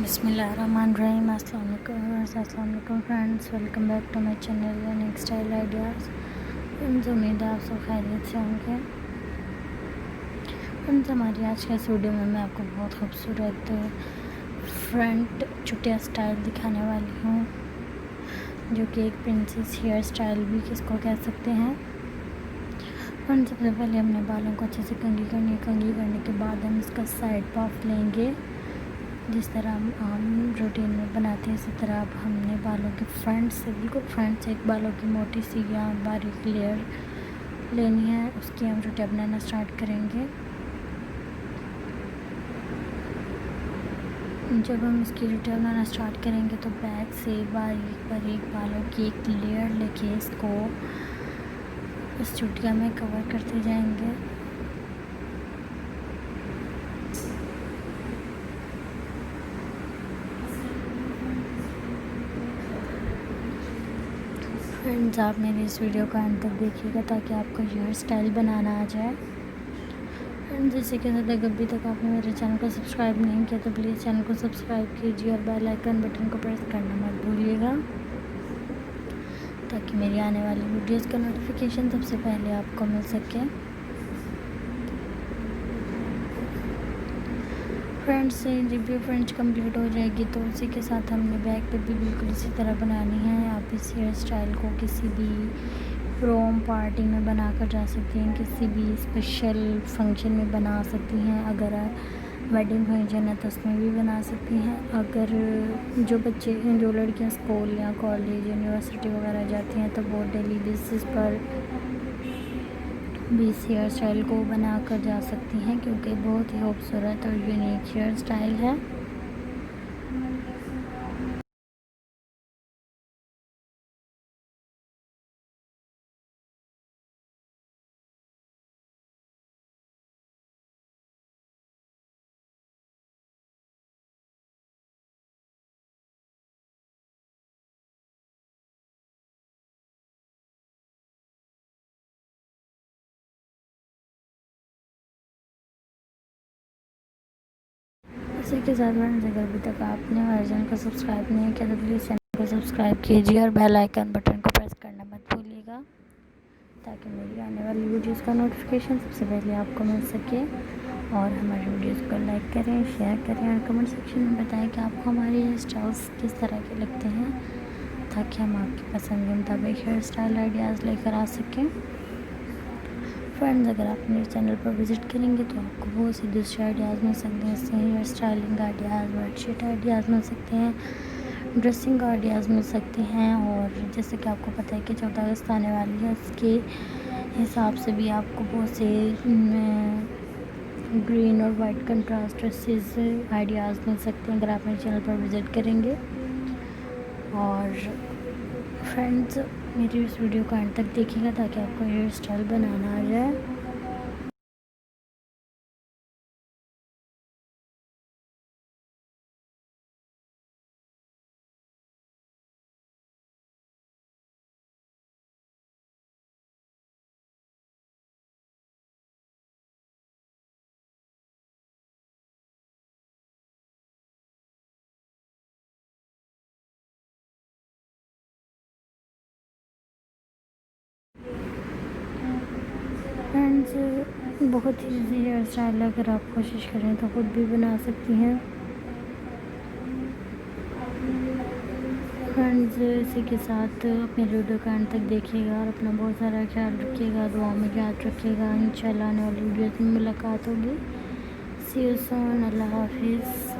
बिस्मिल्लाहिर्रहमानिर्रहीम। अस्सलाम वालेकुम friends, welcome back to my channel next style ideas. Friends, उम्मीद है आप सब खैरियत से होंगे। फ्रेंड्स, हमारी आज के इस वीडियो में मैं आपको बहुत खूबसूरत फ्रंट चुटिया स्टाइल दिखाने वाली हूँ, जो कि एक प्रिंसेस हेयर स्टाइल भी किसको कह सकते हैं। फ्रेंड्स, सबसे पहले हमने बालों को अच्छे से कंघी करने के बाद हम इसका साइड पफ लेंगे। जिस तरह हम रूटीन में बनाते हैं, इसी तरह अब हमने बालों के फ्रंट से, बिल्कुल फ्रंट से एक बालों की मोटी सी या बारीक लेयर लेनी है, उसकी हम चुटिया बनाना स्टार्ट करेंगे। जब हम इसकी चुटिया बनाना स्टार्ट करेंगे तो बैक से बारीक बालों की एक लेयर लेके इसको इस चुटिया में कवर करते जाएंगे। फ्रेंड्स, आप मेरी इस वीडियो को अंत तक देखिएगा ताकि आपको हेयर स्टाइल बनाना आ जाए। फ्रेंड्स, जैसे कि अभी तक आपने मेरे चैनल को सब्सक्राइब नहीं किया तो प्लीज़ चैनल को सब्सक्राइब कीजिए और बेल आइकन बटन को प्रेस करना मत भूलिएगा, ताकि मेरी आने वाली वीडियोज़ का नोटिफिकेशन सबसे पहले आपको मिल सके। फ्रेंड्स, जब भी फ्रंट कंप्लीट हो जाएगी तो उसी के साथ हमने बैक पे भी बिल्कुल इसी तरह बनानी है। आप इस हेयर स्टाइल को किसी भी प्रोम पार्टी में बना कर जा सकती हैं, किसी भी स्पेशल फंक्शन में बना सकती हैं। अगर वेडिंग फंक्शन है तो उसमें भी बना सकती हैं। अगर जो लड़कियां स्कूल या कॉलेज यूनिवर्सिटी वगैरह जाती हैं तो वो डेली बेसिस पर भी इस हेयर स्टाइल को बना कर जा सकती हैं, क्योंकि बहुत ही खूबसूरत और यूनिक हेयर स्टाइल है। इसी के साथ फ्रेंड्स, अगर अभी तक आपने हमारे चैनल को सब्सक्राइब नहीं किया तो प्लीज़ चैनल को सब्सक्राइब कीजिए और बेल आइकन बटन को प्रेस करना मत भूलिएगा, ताकि मेरी आने वाली वीडियोज़ का नोटिफिकेशन सबसे पहले आपको मिल सके। और हमारी वीडियोज़ को लाइक करें, शेयर करें और कमेंट सेक्शन में बताएं कि आपको हमारे हेयर स्टाइल्स किस तरह के लगते हैं, ताकि हम आपकी पसंद के मुताबिक हेयर स्टाइल आइडियाज़ लेकर आ सकें। फ्रेंड्स, अगर आप मेरे चैनल पर विज़िट करेंगे तो आपको बहुत से दूसरे आइडियाज़ मिल सकते हैं। इससे hair styling ideas, bedsheet ideas मिल सकते हैं, ड्रेसिंग आइडियाज़ मिल सकते हैं। और जैसे कि आपको पता है कि 14 अगस्त आने वाली है, उसके हिसाब से भी आपको बहुत से ग्रीन और वाइट कंट्रास्ट ड्रेसेस आइडियाज़ मिल सकते हैं अगर आप मेरे चैनल पर विज़िट करेंगे। और फ्रेंड्स, मेरी इस वीडियो को अंत तक देखिएगा ताकि आपको हेयर स्टाइल बनाना आ जाए। फ्रेंड्स, बहुत ही ईजी हेयर स्टाइल, अगर आप कोशिश करें तो खुद भी बना सकती हैं। फ्रेंड्स, इसी के साथ अपने वीडियो का अंत तक देखिएगा और अपना बहुत सारा ख्याल रखिएगा, दुआ में याद रखिएगा। इंशाल्लाह आने वाली वीडियोज़ में मुलाकात होगी। सी यू सून। अल्लाह हाफिज़।